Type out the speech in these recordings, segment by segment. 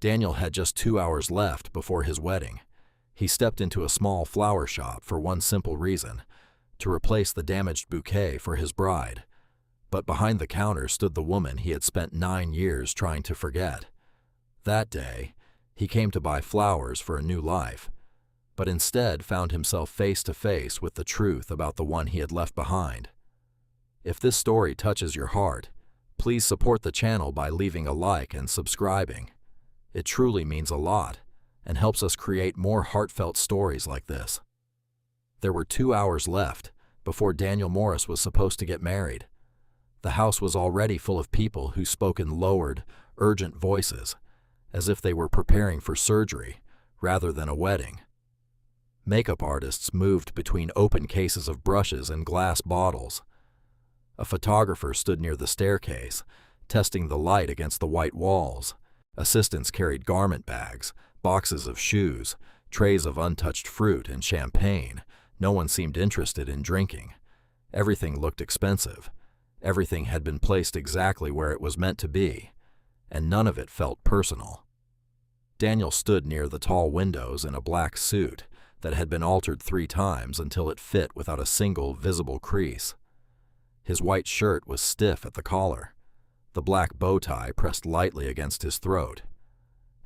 Daniel had just 2 hours left before his wedding. He stepped into a small flower shop for one simple reason: to replace the damaged bouquet for his bride. But behind the counter stood the woman he had spent 9 years trying to forget. That day, he came to buy flowers for a new life, but instead found himself face to face with the truth about the one he had left behind. If this story touches your heart, please support the channel by leaving a like and subscribing. It truly means a lot and helps us create more heartfelt stories like this. There were 2 hours left before Daniel Morris was supposed to get married. The house was already full of people who spoke in lowered, urgent voices, as if they were preparing for surgery rather than a wedding. Makeup artists moved between open cases of brushes and glass bottles. A photographer stood near the staircase, testing the light against the white walls. Assistants carried garment bags, boxes of shoes, trays of untouched fruit and champagne. No one seemed interested in drinking. Everything looked expensive. Everything had been placed exactly where it was meant to be, and none of it felt personal. Daniel stood near the tall windows in a black suit that had been altered 3 times until it fit without a single visible crease. His white shirt was stiff at the collar. The black bow tie pressed lightly against his throat.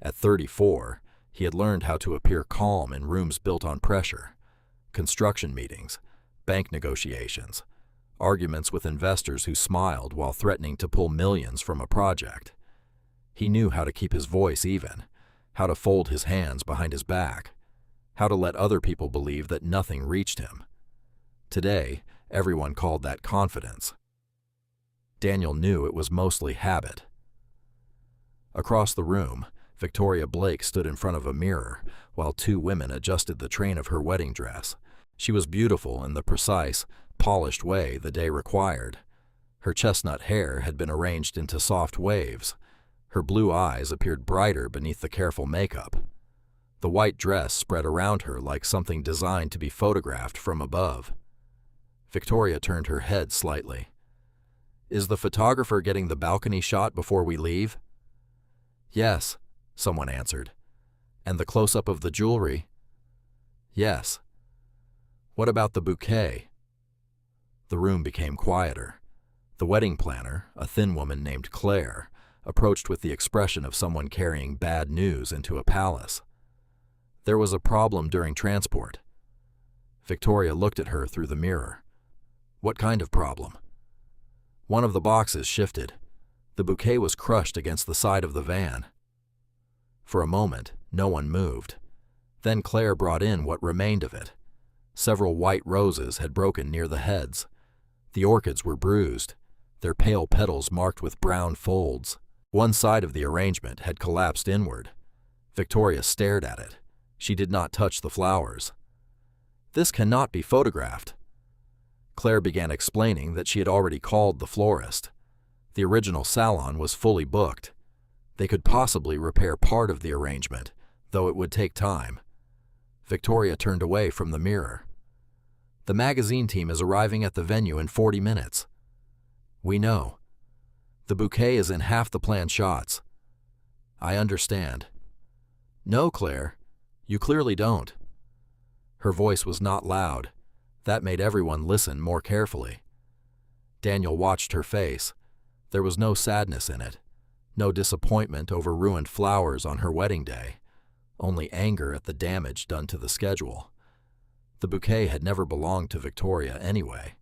At 34, he had learned how to appear calm in rooms built on pressure: construction meetings, bank negotiations, arguments with investors who smiled while threatening to pull millions from a project. He knew how to keep his voice even, how to fold his hands behind his back, how to let other people believe that nothing reached him. Today, everyone called that confidence. Daniel knew it was mostly habit. Across the room, Victoria Blake stood in front of a mirror while 2 women adjusted the train of her wedding dress. She was beautiful in the precise, polished way the day required. Her chestnut hair had been arranged into soft waves. Her blue eyes appeared brighter beneath the careful makeup. The white dress spread around her like something designed to be photographed from above. Victoria turned her head slightly. "Is the photographer getting the balcony shot before we leave?" "Yes," someone answered. "And the close-up of the jewelry?" "Yes." "What about the bouquet?" The room became quieter. The wedding planner, a thin woman named Claire, approached with the expression of someone carrying bad news into a palace. "There was a problem during transport." Victoria looked at her through the mirror. "What kind of problem?" "One of the boxes shifted. The bouquet was crushed against the side of the van." For a moment, no one moved. Then Claire brought in what remained of it. Several white roses had broken near the heads. The orchids were bruised, their pale petals marked with brown folds. One side of the arrangement had collapsed inward. Victoria stared at it. She did not touch the flowers. "This cannot be photographed." Claire began explaining that she had already called the florist. The original salon was fully booked. They could possibly repair part of the arrangement, though it would take time. Victoria turned away from the mirror. "The magazine team is arriving at the venue in 40 minutes. "We know. The bouquet is in half the planned shots." "I understand." "No, Claire, you clearly don't." Her voice was not loud. That made everyone listen more carefully. Daniel watched her face. There was no sadness in it, no disappointment over ruined flowers on her wedding day, only anger at the damage done to the schedule. The bouquet had never belonged to Victoria anyway.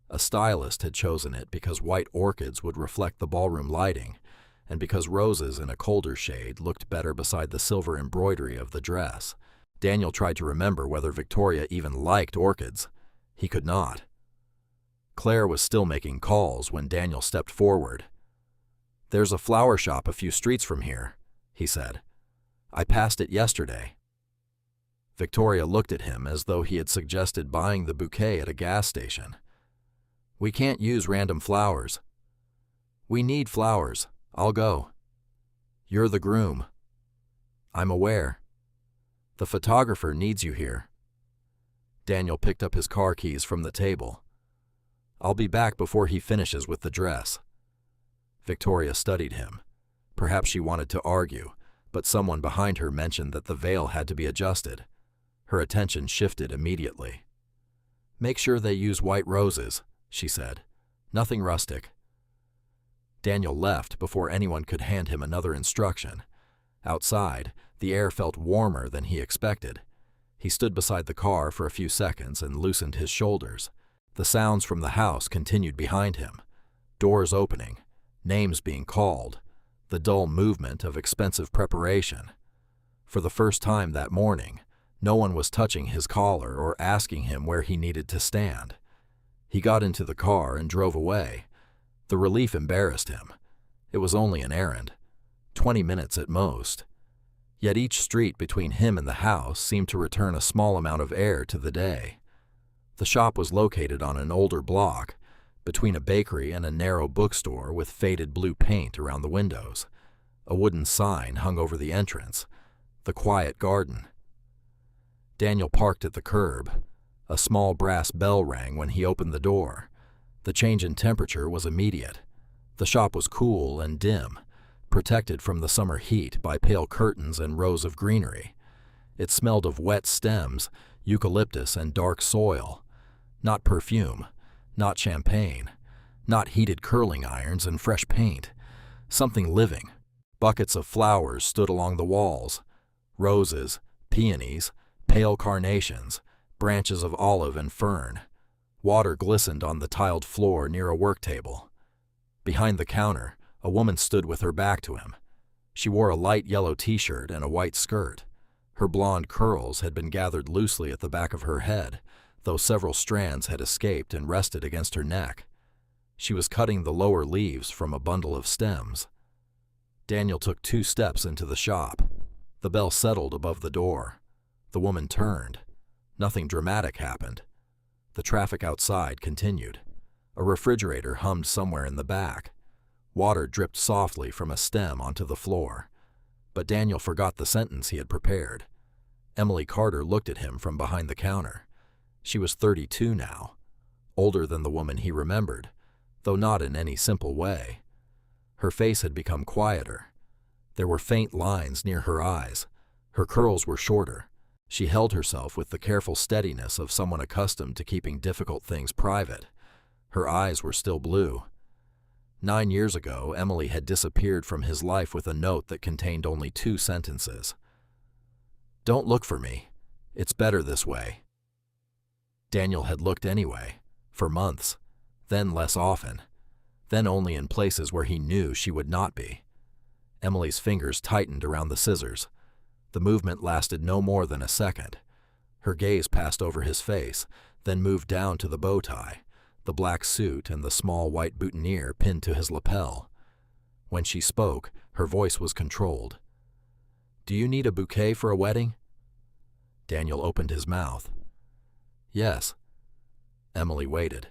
A stylist had chosen it because white orchids would reflect the ballroom lighting, and because roses in a colder shade looked better beside the silver embroidery of the dress. Daniel tried to remember whether Victoria even liked orchids. He could not. Claire was still making calls when Daniel stepped forward. "There's a flower shop a few streets from here," he said. "I passed it yesterday." Victoria looked at him as though he had suggested buying the bouquet at a gas station. "We can't use random flowers." "We need flowers. I'll go." "You're the groom." "I'm aware." "The photographer needs you here." Daniel picked up his car keys from the table. "I'll be back before he finishes with the dress." Victoria studied him. Perhaps she wanted to argue, but someone behind her mentioned that the veil had to be adjusted. Her attention shifted immediately. "Make sure they use white roses," she said. "Nothing rustic." Daniel left before anyone could hand him another instruction. Outside, the air felt warmer than he expected. He stood beside the car for a few seconds and loosened his shoulders. The sounds from the house continued behind him. Doors opening, names being called, the dull movement of expensive preparation. For the first time that morning, no one was touching his collar or asking him where he needed to stand. He got into the car and drove away. The relief embarrassed him. It was only an errand, 20 minutes at most. Yet each street between him and the house seemed to return a small amount of air to the day. The shop was located on an older block, between a bakery and a narrow bookstore with faded blue paint around the windows. A wooden sign hung over the entrance, "The Quiet Garden." Daniel parked at the curb. A small brass bell rang when he opened the door. The change in temperature was immediate. The shop was cool and dim, protected from the summer heat by pale curtains and rows of greenery. It smelled of wet stems, eucalyptus, and dark soil. Not perfume, not champagne, not heated curling irons and fresh paint. Something living. Buckets of flowers stood along the walls. Roses, peonies, pale carnations, branches of olive and fern. Water glistened on the tiled floor near a work table. Behind the counter, a woman stood with her back to him. She wore a light yellow t-shirt and a white skirt. Her blonde curls had been gathered loosely at the back of her head, though several strands had escaped and rested against her neck. She was cutting the lower leaves from a bundle of stems. Daniel took 2 steps into the shop. The bell settled above the door. The woman turned. Nothing dramatic happened. The traffic outside continued. A refrigerator hummed somewhere in the back. Water dripped softly from a stem onto the floor. But Daniel forgot the sentence he had prepared. Emily Carter looked at him from behind the counter. She was 32 now, older than the woman he remembered, though not in any simple way. Her face had become quieter. There were faint lines near her eyes. Her curls were shorter. She held herself with the careful steadiness of someone accustomed to keeping difficult things private. Her eyes were still blue. 9 years ago, Emily had disappeared from his life with a note that contained only 2 sentences. "Don't look for me. It's better this way." Daniel had looked anyway, for months, then less often, then only in places where he knew she would not be. Emily's fingers tightened around the scissors. The movement lasted no more than a second. Her gaze passed over his face, then moved down to the bow tie, the black suit, and the small white boutonniere pinned to his lapel. When she spoke, her voice was controlled. "Do you need a bouquet for a wedding?" Daniel opened his mouth. "Yes." Emily waited.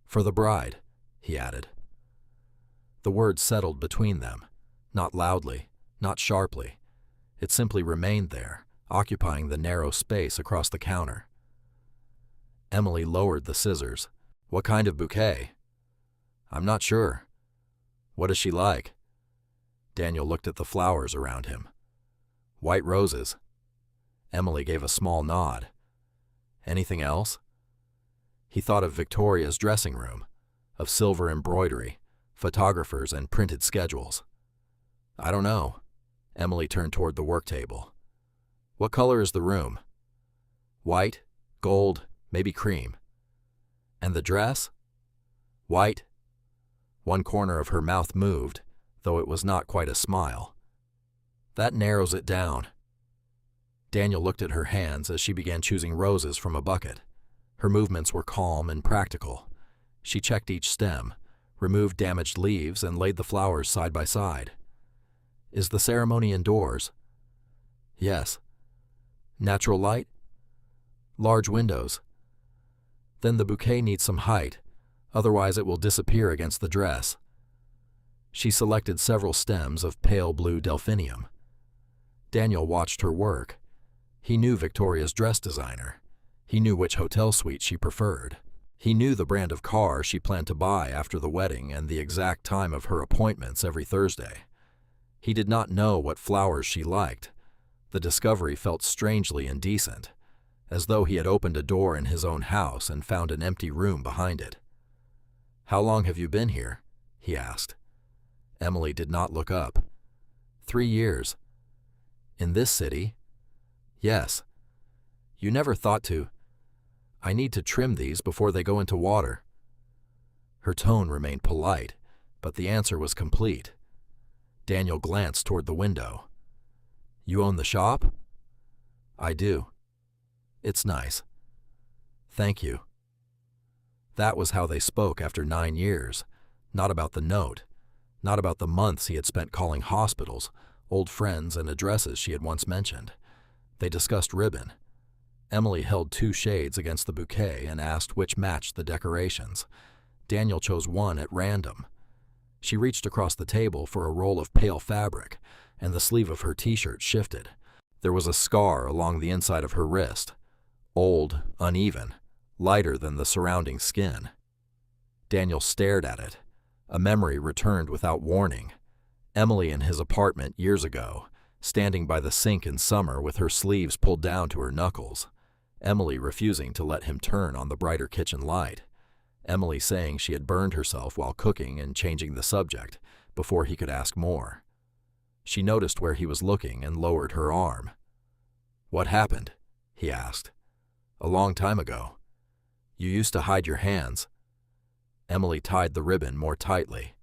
"For the bride," he added. The words settled between them, not loudly, not sharply. It simply remained there, occupying the narrow space across the counter. Emily lowered the scissors. "What kind of bouquet?" "I'm not sure." "What is she like?" Daniel looked at the flowers around him. "White roses." Emily gave a small nod. "Anything else?" He thought of Victoria's dressing room, of silver embroidery, photographers, and printed schedules. "I don't know." Emily turned toward the work table. "What color is the room?" "White, gold, maybe cream." "And the dress?" "White." One corner of her mouth moved, though it was not quite a smile. "That narrows it down." Daniel looked at her hands as she began choosing roses from a bucket. Her movements were calm and practical. She checked each stem, removed damaged leaves, and laid the flowers side by side. "Is the ceremony indoors?" "Yes." "Natural light?" "Large windows." "Then the bouquet needs some height, otherwise it will disappear against the dress." She selected several stems of pale blue delphinium. Daniel watched her work. He knew Victoria's dress designer. He knew which hotel suite she preferred. He knew the brand of car she planned to buy after the wedding and the exact time of her appointments every Thursday. He did not know what flowers she liked. The discovery felt strangely indecent, as though he had opened a door in his own house and found an empty room behind it. "How long have you been here?" he asked. Emily did not look up. 3 years. "In this city?" "Yes." "You never thought to—" "I need to trim these before they go into water." Her tone remained polite, but the answer was complete. Daniel glanced toward the window. "You own the shop?" "I do." "It's nice." "Thank you." That was how they spoke after 9 years. Not about the note. Not about the months he had spent calling hospitals, old friends, and addresses she had once mentioned. They discussed ribbon. Emily held 2 shades against the bouquet and asked which matched the decorations. Daniel chose one at random. She reached across the table for a roll of pale fabric, and the sleeve of her t-shirt shifted. There was a scar along the inside of her wrist. Old, uneven, lighter than the surrounding skin. Daniel stared at it. A memory returned without warning. Emily in his apartment years ago, standing by the sink in summer with her sleeves pulled down to her knuckles. Emily refusing to let him turn on the brighter kitchen light. Emily saying she had burned herself while cooking and changing the subject before he could ask more. She noticed where he was looking and lowered her arm. "What happened?" he asked. "A long time ago. You used to hide your hands." Emily tied the ribbon more tightly.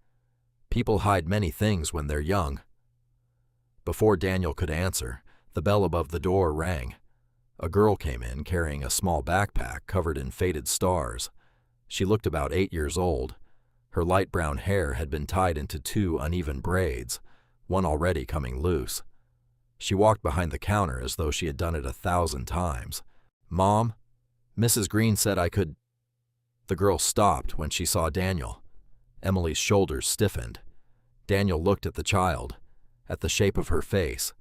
"People hide many things when they're young." Before Daniel could answer, the bell above the door rang. A girl came in carrying a small backpack covered in faded stars. She looked about 8 years old. Her light brown hair had been tied into 2 uneven braids, one already coming loose. She walked behind the counter as though she had done it 1,000 times. "Mom, Mrs. Green said I could—" The girl stopped when she saw Daniel. Emily's shoulders stiffened. Daniel looked at the child, at the shape of her face,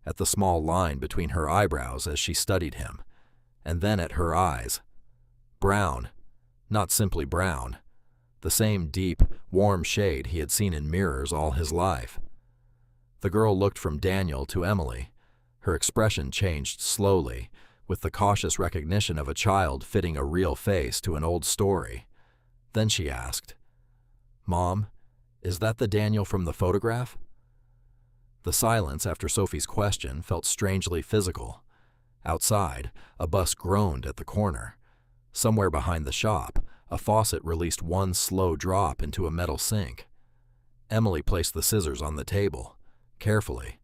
at the small line between her eyebrows as she studied him, and then at her eyes. Brown, not simply brown, the same deep, warm shade he had seen in mirrors all his life. The girl looked from Daniel to Emily. Her expression changed slowly, with the cautious recognition of a child fitting a real face to an old story. Then she asked, "Mom, is that the Daniel from the photograph?" The silence after Sophie's question felt strangely physical. Outside, a bus groaned at the corner. Somewhere behind the shop, a faucet released one slow drop into a metal sink. Emily placed the scissors on the table, carefully,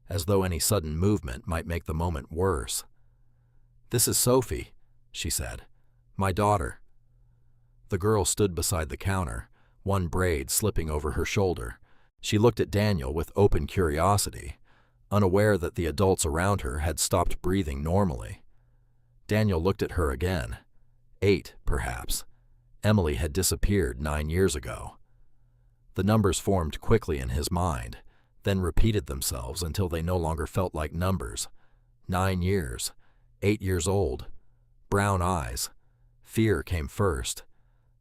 as though any sudden movement might make the moment worse. "This is Sophie," she said. "My daughter." The girl stood beside the counter, one braid slipping over her shoulder. She looked at Daniel with open curiosity, unaware that the adults around her had stopped breathing normally. Daniel looked at her again. 8, perhaps. Emily had disappeared 9 years ago. The numbers formed quickly in his mind, then repeated themselves until they no longer felt like numbers. 9 years, 8 years old, brown eyes. Fear came first,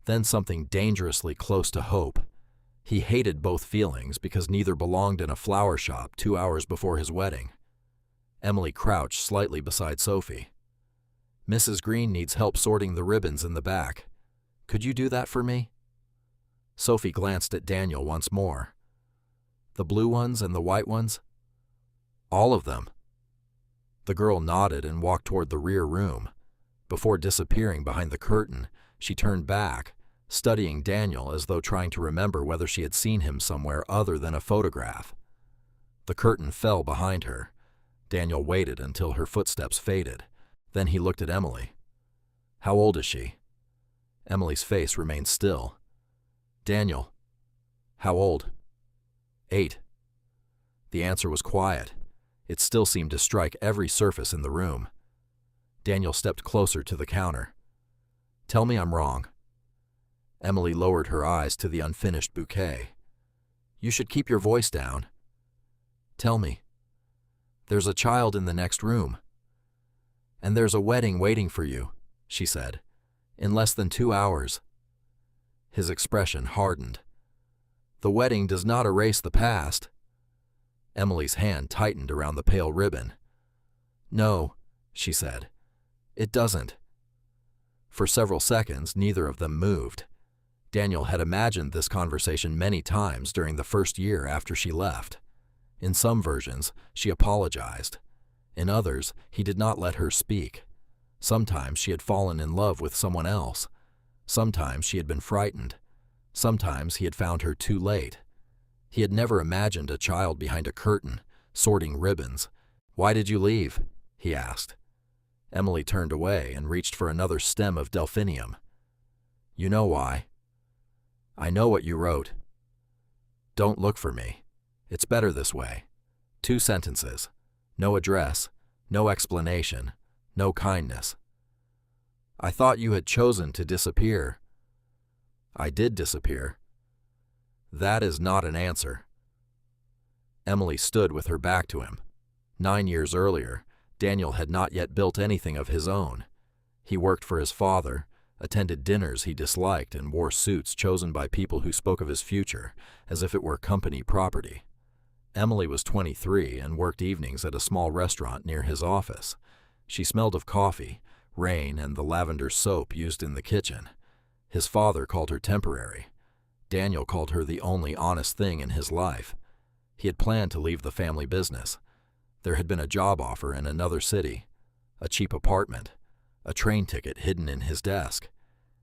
then something dangerously close to hope. He hated both feelings because neither belonged in a flower shop 2 hours before his wedding. Emily crouched slightly beside Sophie. "Mrs. Green needs help sorting the ribbons in the back. Could you do that for me?" Sophie glanced at Daniel once more. "The blue ones and the white ones?" "All of them." The girl nodded and walked toward the rear room. Before disappearing behind the curtain, she turned back, studying Daniel as though trying to remember whether she had seen him somewhere other than a photograph. The curtain fell behind her. Daniel waited until her footsteps faded. Then he looked at Emily. "How old is she?" Emily's face remained still. "Daniel, how old?" 8. The answer was quiet. It still seemed to strike every surface in the room. Daniel stepped closer to the counter. "Tell me I'm wrong." Emily lowered her eyes to the unfinished bouquet. "You should keep your voice down." "Tell me." "There's a child in the next room." "And there's a wedding waiting for you," she said, "in less than 2 hours." His expression hardened. "The wedding does not erase the past." Emily's hand tightened around the pale ribbon. "No," she said. "It doesn't." For several seconds, neither of them moved. Daniel had imagined this conversation many times during the first year after she left. In some versions, she apologized. In others, he did not let her speak. Sometimes she had fallen in love with someone else. Sometimes she had been frightened. Sometimes he had found her too late. He had never imagined a child behind a curtain, sorting ribbons. "Why did you leave?" he asked. Emily turned away and reached for another stem of delphinium. "You know why." "I know what you wrote." "Don't look for me. It's better this way." 2 sentences. No address, no explanation, no kindness. "I thought you had chosen to disappear." "I did disappear." "That is not an answer." Emily stood with her back to him. 9 years earlier, Daniel had not yet built anything of his own. He worked for his father, attended dinners he disliked, and wore suits chosen by people who spoke of his future as if it were company property. Emily was 23 and worked evenings at a small restaurant near his office. She smelled of coffee, rain, and the lavender soap used in the kitchen. His father called her temporary. Daniel called her the only honest thing in his life. He had planned to leave the family business. There had been a job offer in another city, a cheap apartment, a train ticket hidden in his desk.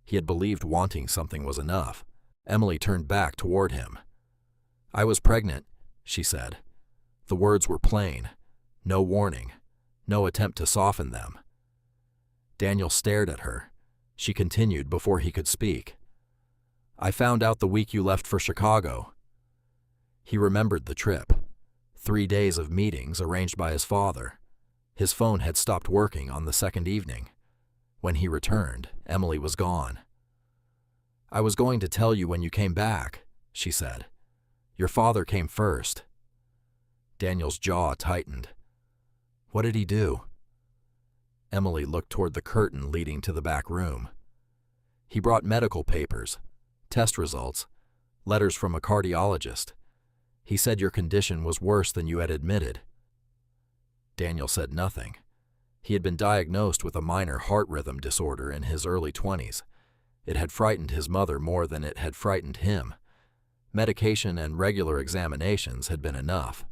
He had believed wanting something was enough. Emily turned back toward him. "I was pregnant," she said. The words were plain. No warning. No attempt to soften them. Daniel stared at her. She continued before he could speak. "I found out the week you left for Chicago." He remembered the trip. 3 days of meetings arranged by his father. His phone had stopped working on the second evening. When he returned, Emily was gone. "I was going to tell you when you came back," she said. "Your father came first." Daniel's jaw tightened. "What did he do?" Emily looked toward the curtain leading to the back room. "He brought medical papers, test results, letters from a cardiologist. He said your condition was worse than you had admitted." Daniel said nothing. He had been diagnosed with a minor heart rhythm disorder in his early 20s. It had frightened his mother more than it had frightened him. Medication and regular examinations had been enough.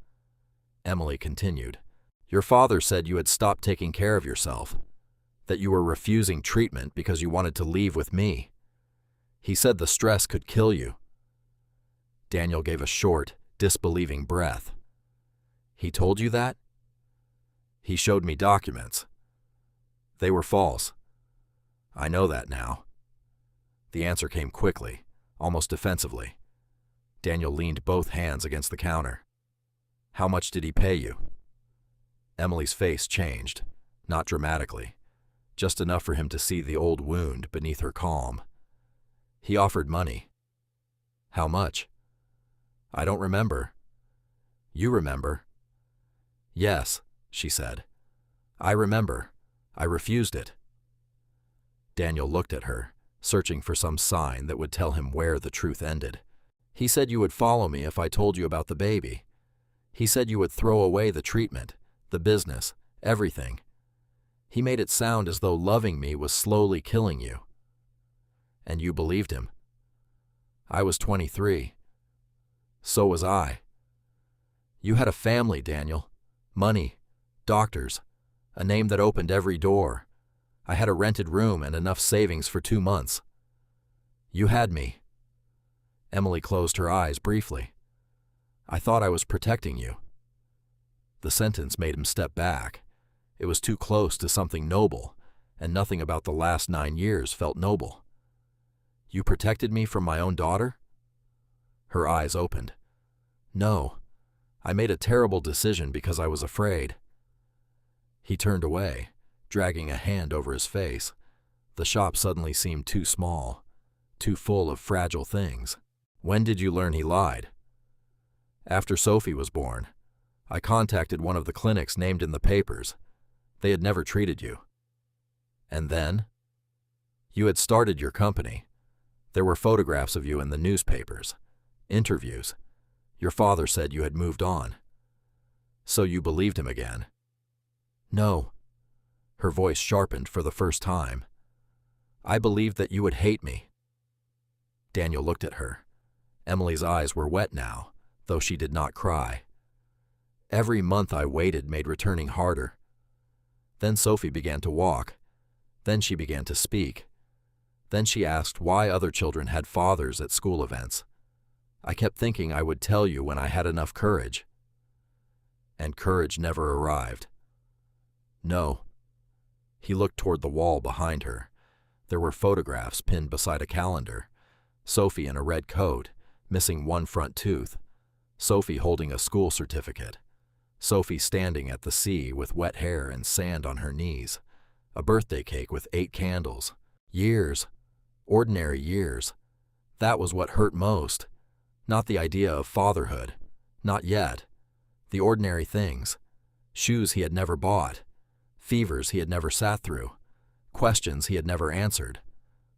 Emily continued. "Your father said you had stopped taking care of yourself, that you were refusing treatment because you wanted to leave with me. He said the stress could kill you." Daniel gave a short, disbelieving breath. "He told you that?" "He showed me documents. They were false. I know that now." The answer came quickly, almost defensively. Daniel leaned both hands against the counter. "How much did he pay you?" Emily's face changed, not dramatically, just enough for him to see the old wound beneath her calm. "He offered money." "How much?" "I don't remember." "You remember?" "Yes," she said. "I remember. I refused it." Daniel looked at her, searching for some sign that would tell him where the truth ended. "He said you would follow me if I told you about the baby. He said you would throw away the treatment, the business, everything. He made it sound as though loving me was slowly killing you." "And you believed him?" "I was 23. So was I." "You had a family, Daniel. Money, doctors, a name that opened every door. I had a rented room and enough savings for 2 months. You had me." Emily closed her eyes briefly. "I thought I was protecting you." The sentence made him step back. It was too close to something noble, and nothing about the last 9 years felt noble. "You protected me from my own daughter?" Her eyes opened. "No. I made a terrible decision because I was afraid." He turned away, dragging a hand over his face. The shop suddenly seemed too small, too full of fragile things. "When did you learn he lied?" "After Sophie was born. I contacted one of the clinics named in the papers. They had never treated you." "And then?" "You had started your company. There were photographs of you in the newspapers, interviews. Your father said you had moved on." So you believed him again? No. Her voice sharpened for the first time. I believed that you would hate me. Daniel looked at her. Emily's eyes were wet now, though she did not cry. Every month I waited made returning harder. Then Sophie began to walk. Then she began to speak. Then she asked why other children had fathers at school events. I kept thinking I would tell you when I had enough courage. And courage never arrived. No. He looked toward the wall behind her. There were photographs pinned beside a calendar. Sophie in a red coat, missing one front tooth. Sophie holding a school certificate. Sophie standing at the sea with wet hair and sand on her knees. A birthday cake with 8 candles. Years. Ordinary years. That was what hurt most. Not the idea of fatherhood. Not yet. The ordinary things. Shoes he had never bought. Fevers he had never sat through. Questions he had never answered.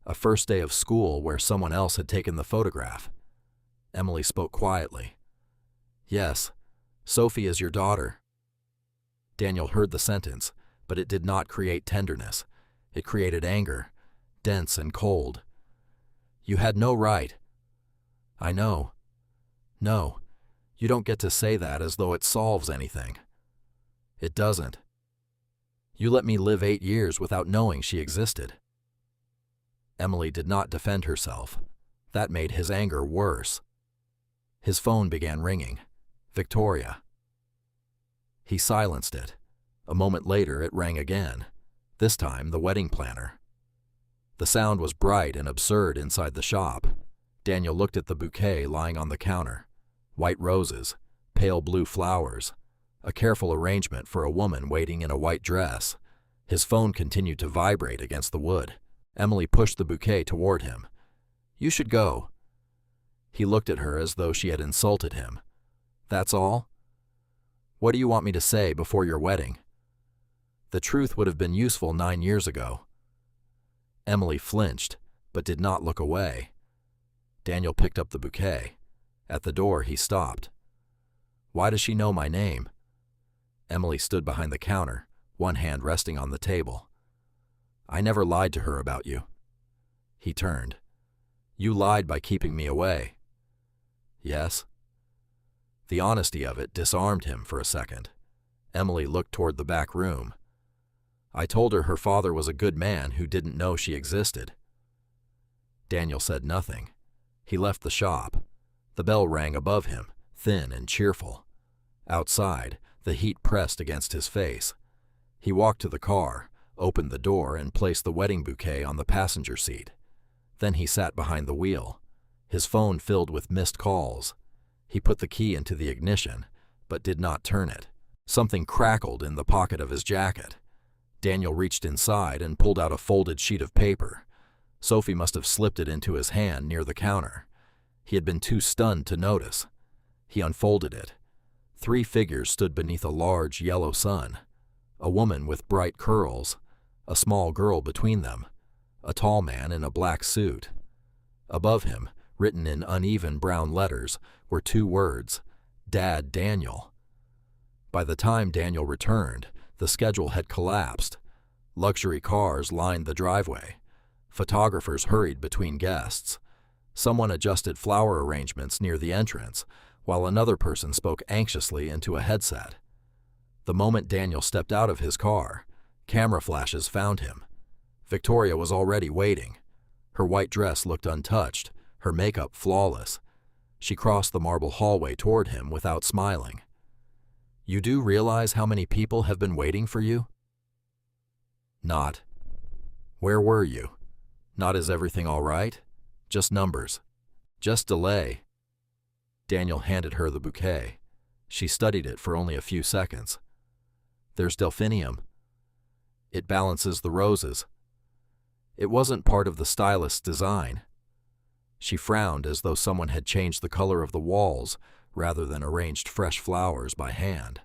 A first day of school where someone else had taken the photograph. Emily spoke quietly. Yes, Sophie is your daughter. Daniel heard the sentence, but it did not create tenderness. It created anger, dense and cold. You had no right. I know. No, you don't get to say that as though it solves anything. It doesn't. You let me live 8 years without knowing she existed. Emily did not defend herself. That made his anger worse. His phone began ringing. Victoria. He silenced it. A moment later, it rang again. This time, the wedding planner. The sound was bright and absurd inside the shop. Daniel looked at the bouquet lying on the counter. White roses, pale blue flowers, a careful arrangement for a woman waiting in a white dress. His phone continued to vibrate against the wood. Emily pushed the bouquet toward him. You should go. He looked at her as though she had insulted him. That's all? What do you want me to say before your wedding? The truth would have been useful 9 years ago. Emily flinched, but did not look away. Daniel picked up the bouquet. At the door, he stopped. Why does she know my name? Emily stood behind the counter, one hand resting on the table. I never lied to her about you. He turned. You lied by keeping me away. Yes. The honesty of it disarmed him for a second. Emily looked toward the back room. I told her her father was a good man who didn't know she existed. Daniel said nothing. He left the shop. The bell rang above him, thin and cheerful. Outside, the heat pressed against his face. He walked to the car, opened the door, and placed the wedding bouquet on the passenger seat. Then he sat behind the wheel. His phone filled with missed calls. He put the key into the ignition, but did not turn it. Something crackled in the pocket of his jacket. Daniel reached inside and pulled out a folded sheet of paper. Sophie must have slipped it into his hand near the counter. He had been too stunned to notice. He unfolded it. 3 figures stood beneath a large yellow sun. A woman with bright curls, a small girl between them, a tall man in a black suit. Above him, written in uneven brown letters, were 2 words, Dad Daniel. By the time Daniel returned, the schedule had collapsed. Luxury cars lined the driveway. Photographers hurried between guests. Someone adjusted flower arrangements near the entrance, while another person spoke anxiously into a headset. The moment Daniel stepped out of his car, camera flashes found him. Victoria was already waiting. Her white dress looked untouched, her makeup flawless. She crossed the marble hallway toward him without smiling. You do realize how many people have been waiting for you? Not. Where were you? Not is everything all right? Just numbers. Just delay. Daniel handed her the bouquet. She studied it for only a few seconds. There's delphinium. It balances the roses. It wasn't part of the stylist's design. She frowned as though someone had changed the color of the walls rather than arranged fresh flowers by hand.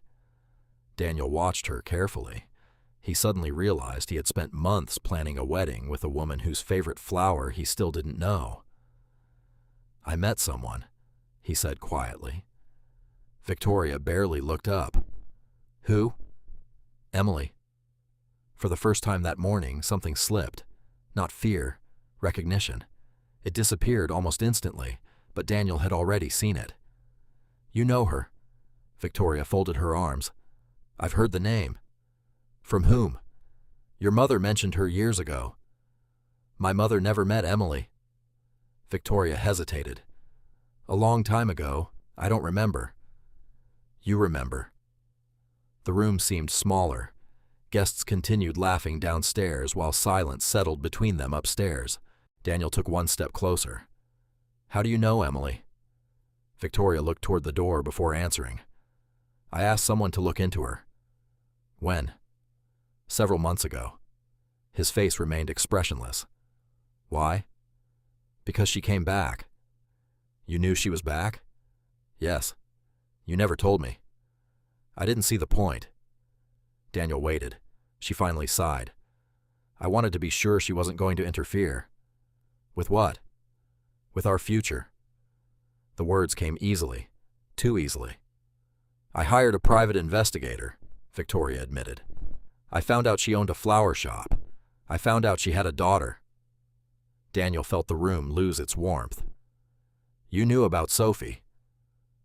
Daniel watched her carefully. He suddenly realized he had spent months planning a wedding with a woman whose favorite flower he still didn't know. I met someone, he said quietly. Victoria barely looked up. Who? Emily. For the first time that morning, something slipped. Not fear, recognition. It disappeared almost instantly, but Daniel had already seen it. You know her. Victoria folded her arms. I've heard the name. From whom? Your mother mentioned her years ago. My mother never met Emily. Victoria hesitated. A long time ago. I don't remember. You remember. The room seemed smaller. Guests continued laughing downstairs while silence settled between them upstairs. Daniel took one step closer. How do you know Emily? Victoria looked toward the door before answering. I asked someone to look into her. When? Several months ago. His face remained expressionless. Why? Because she came back. You knew she was back? Yes. You never told me. I didn't see the point. Daniel waited. She finally sighed. I wanted to be sure she wasn't going to interfere. With what? With our future. The words came easily, too easily. I hired a private investigator, Victoria admitted. I found out she owned a flower shop. I found out she had a daughter. Daniel felt the room lose its warmth. You knew about Sophie.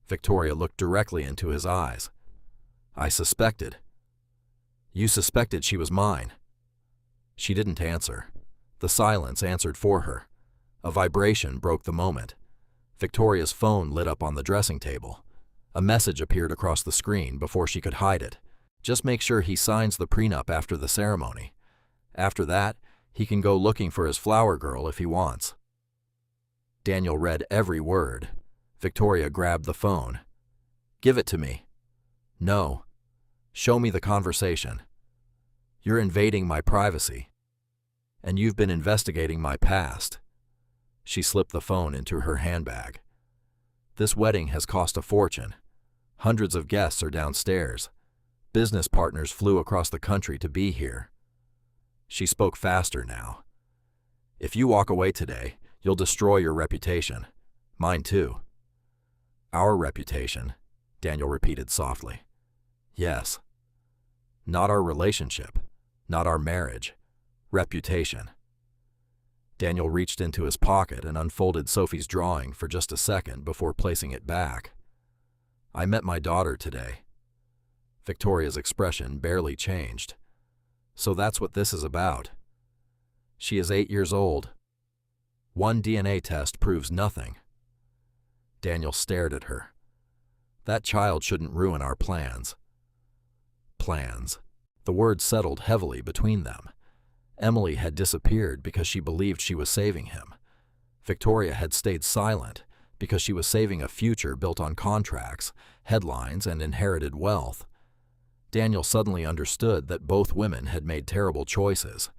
Victoria looked directly into his eyes. I suspected. You suspected she was mine. She didn't answer. The silence answered for her. A vibration broke the moment. Victoria's phone lit up on the dressing table. A message appeared across the screen before she could hide it. Just make sure he signs the prenup after the ceremony. After that, he can go looking for his flower girl if he wants. Daniel read every word. Victoria grabbed the phone. Give it to me. No. Show me the conversation. You're invading my privacy. And you've been investigating my past. She slipped the phone into her handbag. This wedding has cost a fortune. Hundreds of guests are downstairs. Business partners flew across the country to be here. She spoke faster now. If you walk away today, you'll destroy your reputation. Mine too. Our reputation, Daniel repeated softly. Yes. Not our relationship, not our marriage. Reputation. Daniel reached into his pocket and unfolded Sophie's drawing for just a second before placing it back. I met my daughter today. Victoria's expression barely changed. So that's what this is about. She is 8 years old. One DNA test proves nothing. Daniel stared at her. That child shouldn't ruin our plans. Plans. The word settled heavily between them. Emily had disappeared because she believed she was saving him. Victoria had stayed silent because she was saving a future built on contracts, headlines, and inherited wealth. Daniel suddenly understood that both women had made terrible choices.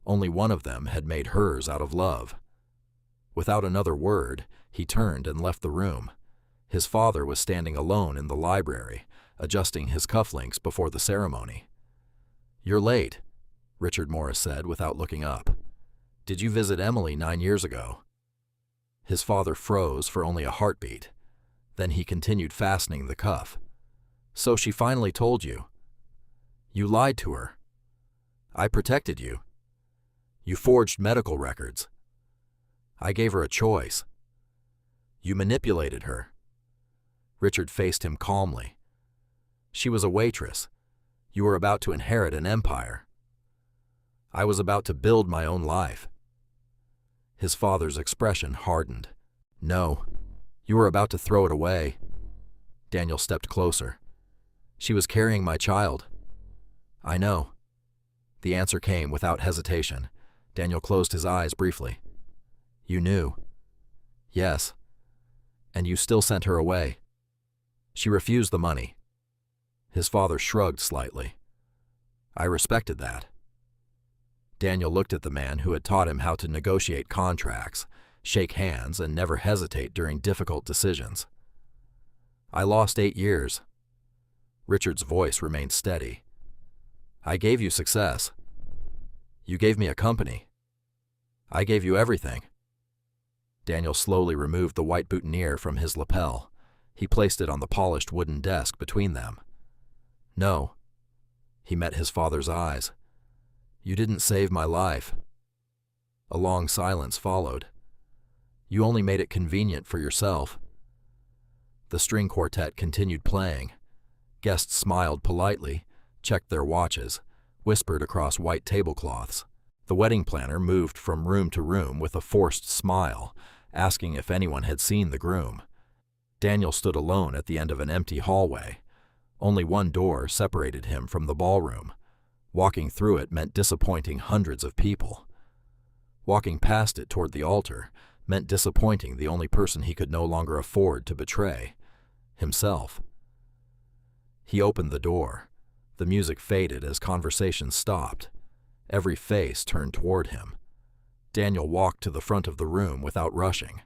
Only one of them had made hers out of love. Without another word, he turned and left the room. His father was standing alone in the library, adjusting his cufflinks before the ceremony. You're late, Richard Morris said without looking up. Did you visit Emily 9 years ago? His father froze for only a heartbeat. Then he continued fastening the cuff. So she finally told you. You lied to her. I protected you. You forged medical records. I gave her a choice. You manipulated her. Richard faced him calmly. She was a waitress. You were about to inherit an empire. I was about to build my own life. His father's expression hardened. No, you were about to throw it away. Daniel stepped closer. She was carrying my child. I know. The answer came without hesitation. Daniel closed his eyes briefly. You knew. Yes. And you still sent her away. She refused the money. His father shrugged slightly. I respected that. Daniel looked at the man who had taught him how to negotiate contracts, shake hands, and never hesitate during difficult decisions. I lost 8 years. Richard's voice remained steady. I gave you success. You gave me a company. I gave you everything. Daniel slowly removed the white boutonniere from his lapel. He placed it on the polished wooden desk between them. No, He met his father's eyes. "You didn't save my life." A long silence followed. "You only made it convenient for yourself." The string quartet continued playing. Guests smiled politely, checked their watches, whispered across white tablecloths. The wedding planner moved from room to room with a forced smile, asking if anyone had seen the groom. Daniel stood alone at the end of an empty hallway. Only one door separated him from the ballroom. Walking through it meant disappointing hundreds of people. Walking past it toward the altar meant disappointing the only person he could no longer afford to betray, himself. He opened the door. The music faded as conversation stopped. Every face turned toward him. Daniel walked to the front of the room without rushing.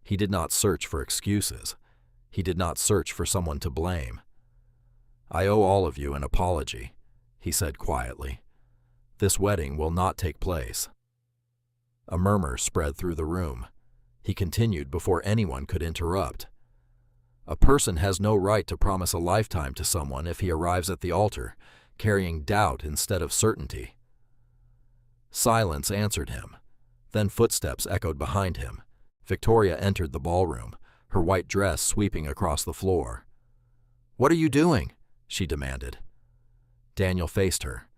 He did not search for excuses. He did not search for someone to blame. "I owe all of you an apology," he said quietly. "This wedding will not take place." A murmur spread through the room. He continued before anyone could interrupt. "A person has no right to promise a lifetime to someone if he arrives at the altar, carrying doubt instead of certainty." Silence answered him. Then footsteps echoed behind him. Victoria entered the ballroom, her white dress sweeping across the floor. "What are you doing?" she demanded. Daniel faced her.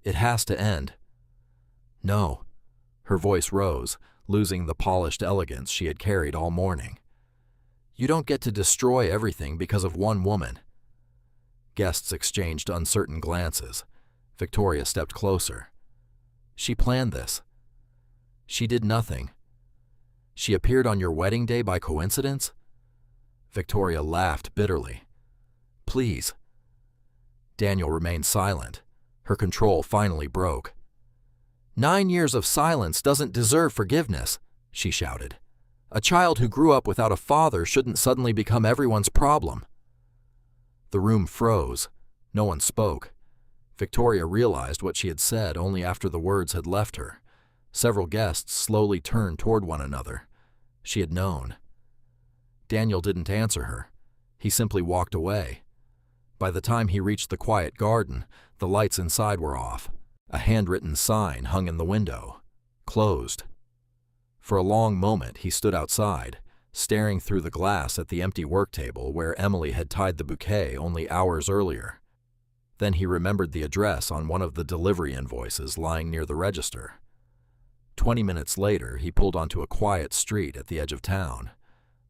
"It has to end." "No." Her voice rose, losing the polished elegance she had carried all morning. "You don't get to destroy everything because of one woman." Guests exchanged uncertain glances. Victoria stepped closer. "She planned this." "She did nothing." "She appeared on your wedding day by coincidence?" Victoria laughed bitterly. "Please." Daniel remained silent. Her control finally broke. "9 years of silence doesn't deserve forgiveness," she shouted. "A child who grew up without a father shouldn't suddenly become everyone's problem." The room froze. No one spoke. Victoria realized what she had said only after the words had left her. Several guests slowly turned toward one another. She had known. Daniel didn't answer her. He simply walked away. By the time he reached the quiet garden, the lights inside were off. A handwritten sign hung in the window. Closed. For a long moment he stood outside, staring through the glass at the empty work table where Emily had tied the bouquet only hours earlier. Then he remembered the address on one of the delivery invoices lying near the register. 20 minutes later, he pulled onto a quiet street at the edge of town.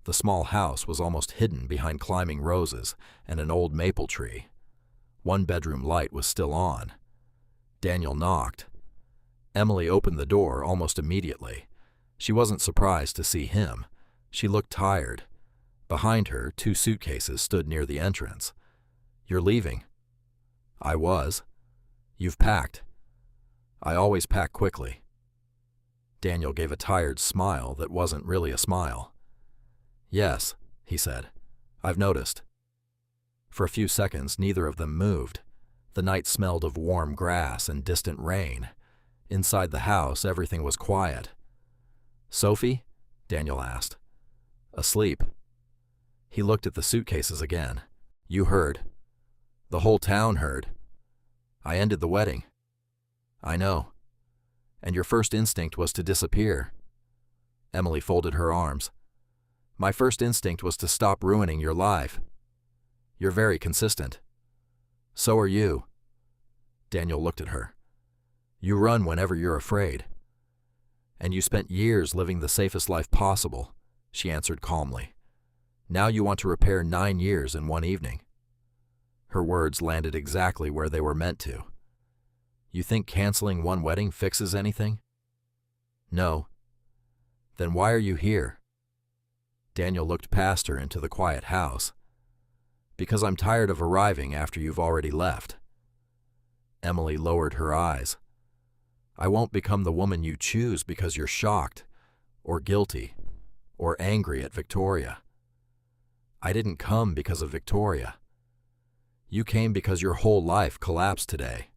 The small house was almost hidden behind climbing roses and an old maple tree. One bedroom light was still on. Daniel knocked. Emily opened the door almost immediately. She wasn't surprised to see him. She looked tired. Behind her, 2 suitcases stood near the entrance. "You're leaving?" "I was." "You've packed?" "I always pack quickly." Daniel gave a tired smile that wasn't really a smile. "Yes," he said. "I've noticed." For a few seconds, neither of them moved. The night smelled of warm grass and distant rain. Inside the house, everything was quiet. "Sophie?" Daniel asked. "Asleep." He looked at the suitcases again. "You heard." "The whole town heard." "I ended the wedding." "I know." "And your first instinct was to disappear." Emily folded her arms. "My first instinct was to stop ruining your life." "You're very consistent." "So are you." Daniel looked at her. "You run whenever you're afraid." "And you spent years living the safest life possible," she answered calmly. "Now you want to repair 9 years in one evening." Her words landed exactly where they were meant to. "You think canceling one wedding fixes anything?" "No." "Then why are you here?" Daniel looked past her into the quiet house. "Because I'm tired of arriving after you've already left." Emily lowered her eyes. "I won't become the woman you choose because you're shocked, or guilty, or angry at Victoria. I didn't come because of Victoria. You came because your whole life collapsed today."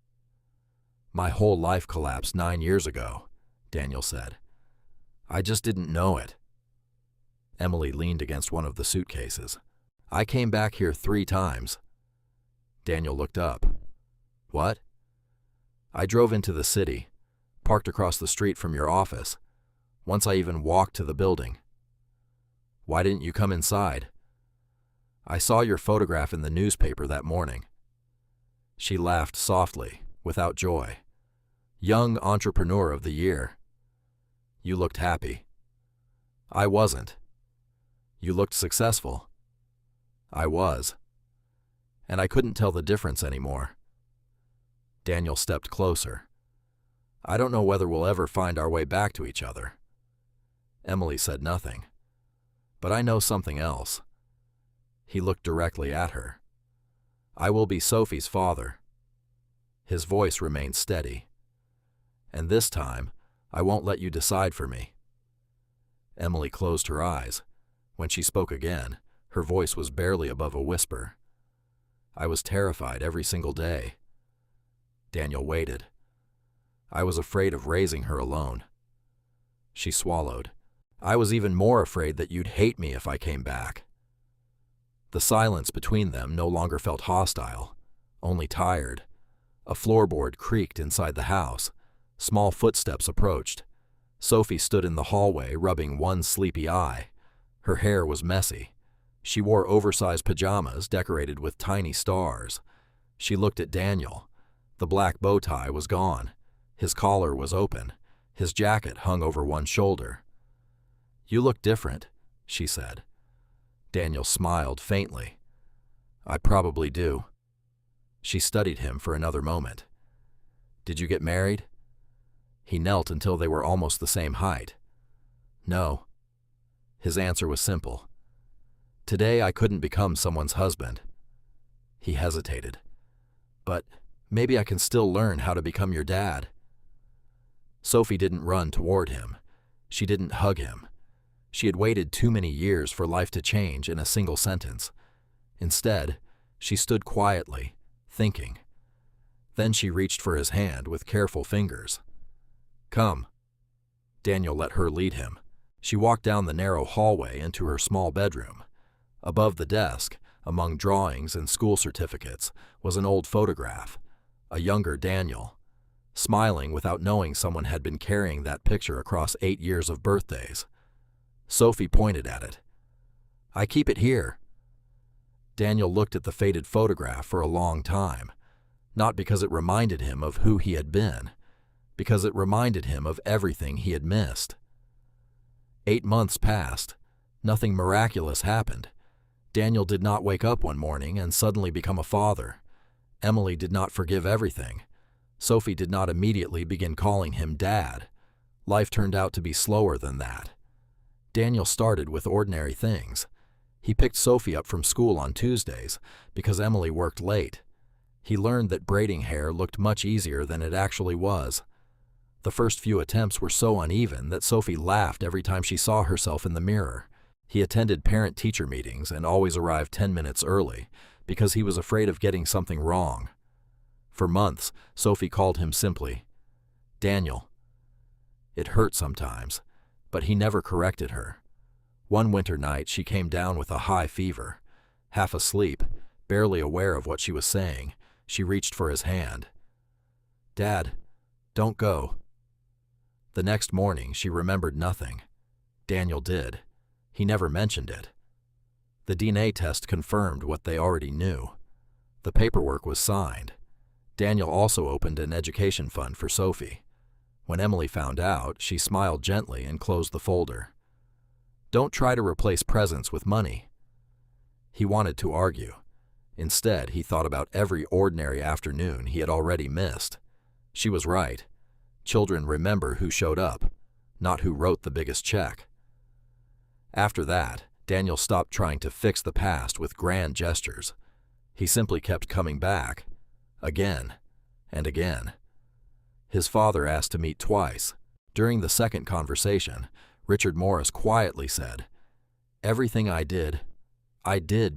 "My whole life collapsed 9 years ago," Daniel said. "I just didn't know it." Emily leaned against one of the suitcases. "I came back here 3 times." Daniel looked up. What? I drove into the city, parked across the street from your office. Once I even walked to the building. Why didn't you come inside? I saw your photograph in the newspaper that morning. She laughed softly, without joy. Young Entrepreneur of the Year. You looked happy. I wasn't. You looked successful. I was. And I couldn't tell the difference anymore. Daniel stepped closer. I don't know whether we'll ever find our way back to each other. Emily said nothing. But I know something else. He looked directly at her. I will be Sophie's father. His voice remained steady. And this time, I won't let you decide for me. Emily closed her eyes. When she spoke again, her voice was barely above a whisper. I was terrified every single day. Daniel waited. I was afraid of raising her alone. She swallowed. I was even more afraid that you'd hate me if I came back. The silence between them no longer felt hostile, only tired. A floorboard creaked inside the house. Small footsteps approached. Sophie stood in the hallway, rubbing one sleepy eye. Her hair was messy. She wore oversized pajamas decorated with tiny stars. She looked at Daniel. The black bow tie was gone. His collar was open. His jacket hung over one shoulder. You look different, she said. Daniel smiled faintly. I probably do. She studied him for another moment. Did you get married? He knelt until they were almost the same height. No. His answer was simple. Today I couldn't become someone's husband. He hesitated. But maybe I can still learn how to become your dad. Sophie didn't run toward him. She didn't hug him. She had waited too many years for life to change in a single sentence. Instead, she stood quietly, thinking. Then she reached for his hand with careful fingers. Come. Daniel let her lead him. She walked down the narrow hallway into her small bedroom. Above the desk, among drawings and school certificates, was an old photograph, a younger Daniel, smiling without knowing someone had been carrying that picture across 8 years of birthdays. Sophie pointed at it. I keep it here. Daniel looked at the faded photograph for a long time, not because it reminded him of who he had been, because it reminded him of everything he had missed. 8 months passed. Nothing miraculous happened. Daniel did not wake up one morning and suddenly become a father. Emily did not forgive everything. Sophie did not immediately begin calling him Dad. Life turned out to be slower than that. Daniel started with ordinary things. He picked Sophie up from school on Tuesdays because Emily worked late. He learned that braiding hair looked much easier than it actually was. The first few attempts were so uneven that Sophie laughed every time she saw herself in the mirror. He attended parent-teacher meetings and always arrived 10 minutes early because he was afraid of getting something wrong. For months, Sophie called him simply, Daniel. It hurt sometimes, but he never corrected her. One winter night, she came down with a high fever. Half asleep, barely aware of what she was saying, she reached for his hand. Dad, don't go. The next morning, she remembered nothing. Daniel did. He never mentioned it. The DNA test confirmed what they already knew. The paperwork was signed. Daniel also opened an education fund for Sophie. When Emily found out, she smiled gently and closed the folder. Don't try to replace presents with money. He wanted to argue. Instead, he thought about every ordinary afternoon he had already missed. She was right. Children remember who showed up, not who wrote the biggest check. After that, Daniel stopped trying to fix the past with grand gestures. He simply kept coming back, again and again. His father asked to meet twice. During the second conversation, Richard Morris quietly said, Everything I did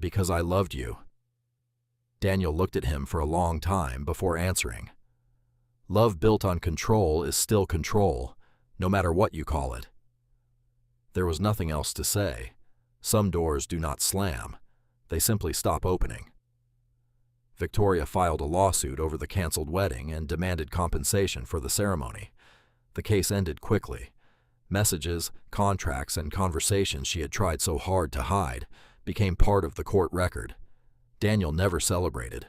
because I loved you. Daniel looked at him for a long time before answering. Love built on control is still control, no matter what you call it. There was nothing else to say. Some doors do not slam. They simply stop opening. Victoria filed a lawsuit over the canceled wedding and demanded compensation for the ceremony. The case ended quickly. Messages, contracts, and conversations she had tried so hard to hide became part of the court record. Daniel never celebrated.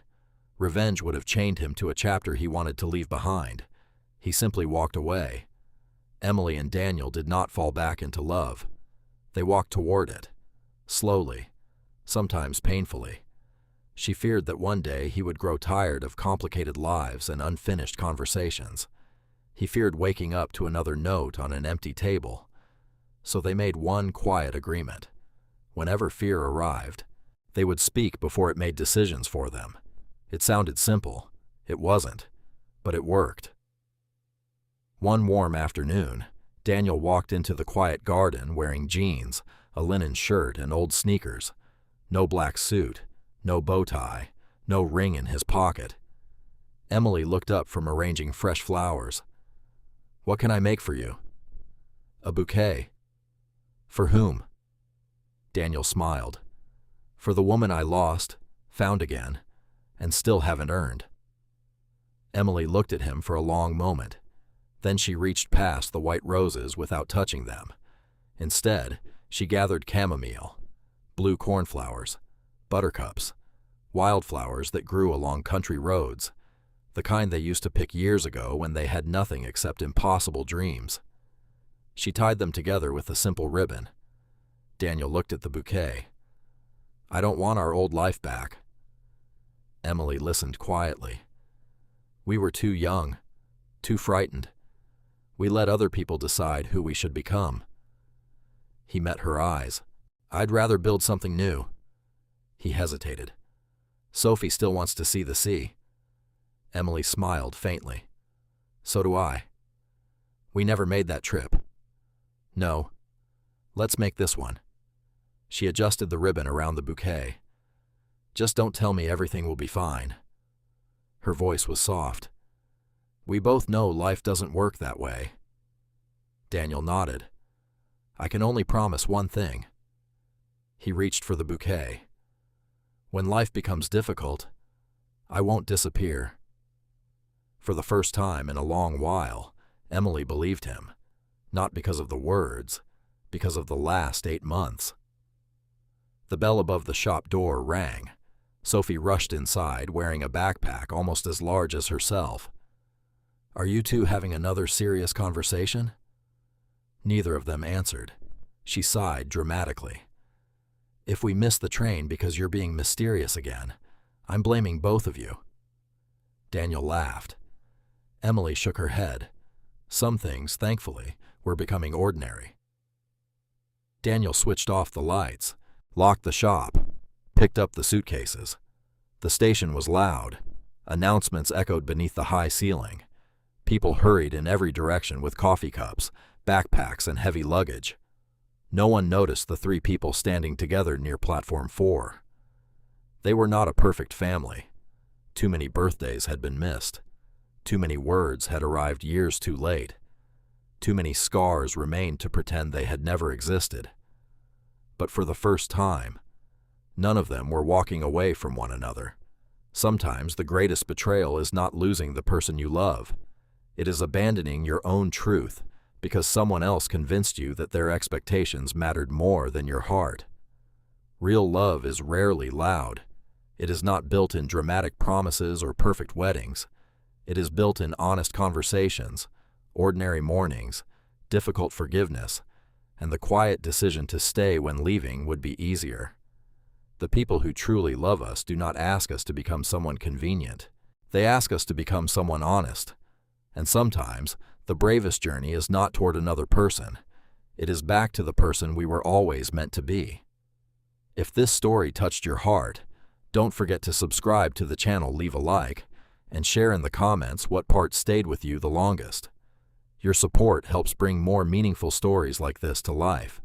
Revenge would have chained him to a chapter he wanted to leave behind. He simply walked away. Emily and Daniel did not fall back into love. They walked toward it, slowly, sometimes painfully. She feared that one day he would grow tired of complicated lives and unfinished conversations. He feared waking up to another note on an empty table. So they made one quiet agreement. Whenever fear arrived, they would speak before it made decisions for them. It sounded simple. It wasn't, but it worked. One warm afternoon, Daniel walked into the quiet garden wearing jeans, a linen shirt, and old sneakers. No black suit, no bow tie, no ring in his pocket. Emily looked up from arranging fresh flowers. "What can I make for you?" "A bouquet." "For whom?" Daniel smiled. "For the woman I lost, found again, and still haven't earned." Emily looked at him for a long moment. Then she reached past the white roses without touching them. Instead, she gathered chamomile, blue cornflowers, buttercups, wildflowers that grew along country roads, the kind they used to pick years ago when they had nothing except impossible dreams. She tied them together with a simple ribbon. Daniel looked at the bouquet. "I don't want our old life back." Emily listened quietly. "We were too young, too frightened. We let other people decide who we should become." He met her eyes. "I'd rather build something new." He hesitated. "Sophie still wants to see the sea." Emily smiled faintly. "So do I." "We never made that trip." "No. Let's make this one." She adjusted the ribbon around the bouquet. "Just don't tell me everything will be fine." Her voice was soft. "We both know life doesn't work that way." Daniel nodded. "I can only promise one thing." He reached for the bouquet. "When life becomes difficult, I won't disappear." For the first time in a long while, Emily believed him, not because of the words, because of the last 8 months. The bell above the shop door rang. Sophie rushed inside, wearing a backpack almost as large as herself. "Are you two having another serious conversation?" Neither of them answered. She sighed dramatically. "If we miss the train because you're being mysterious again, I'm blaming both of you." Daniel laughed. Emily shook her head. Some things, thankfully, were becoming ordinary. Daniel switched off the lights, locked the shop, picked up the suitcases. The station was loud. Announcements echoed beneath the high ceiling. People hurried in every direction with coffee cups, backpacks, and heavy luggage. No one noticed the 3 people standing together near Platform 4. They were not a perfect family. Too many birthdays had been missed. Too many words had arrived years too late. Too many scars remained to pretend they had never existed. But for the first time, none of them were walking away from one another. Sometimes the greatest betrayal is not losing the person you love. It is abandoning your own truth because someone else convinced you that their expectations mattered more than your heart. Real love is rarely loud. It is not built in dramatic promises or perfect weddings. It is built in honest conversations, ordinary mornings, difficult forgiveness, and the quiet decision to stay when leaving would be easier. The people who truly love us do not ask us to become someone convenient. They ask us to become someone honest. And sometimes, the bravest journey is not toward another person. It is back to the person we were always meant to be. If this story touched your heart, don't forget to subscribe to the channel, leave a like, and share in the comments what part stayed with you the longest. Your support helps bring more meaningful stories like this to life.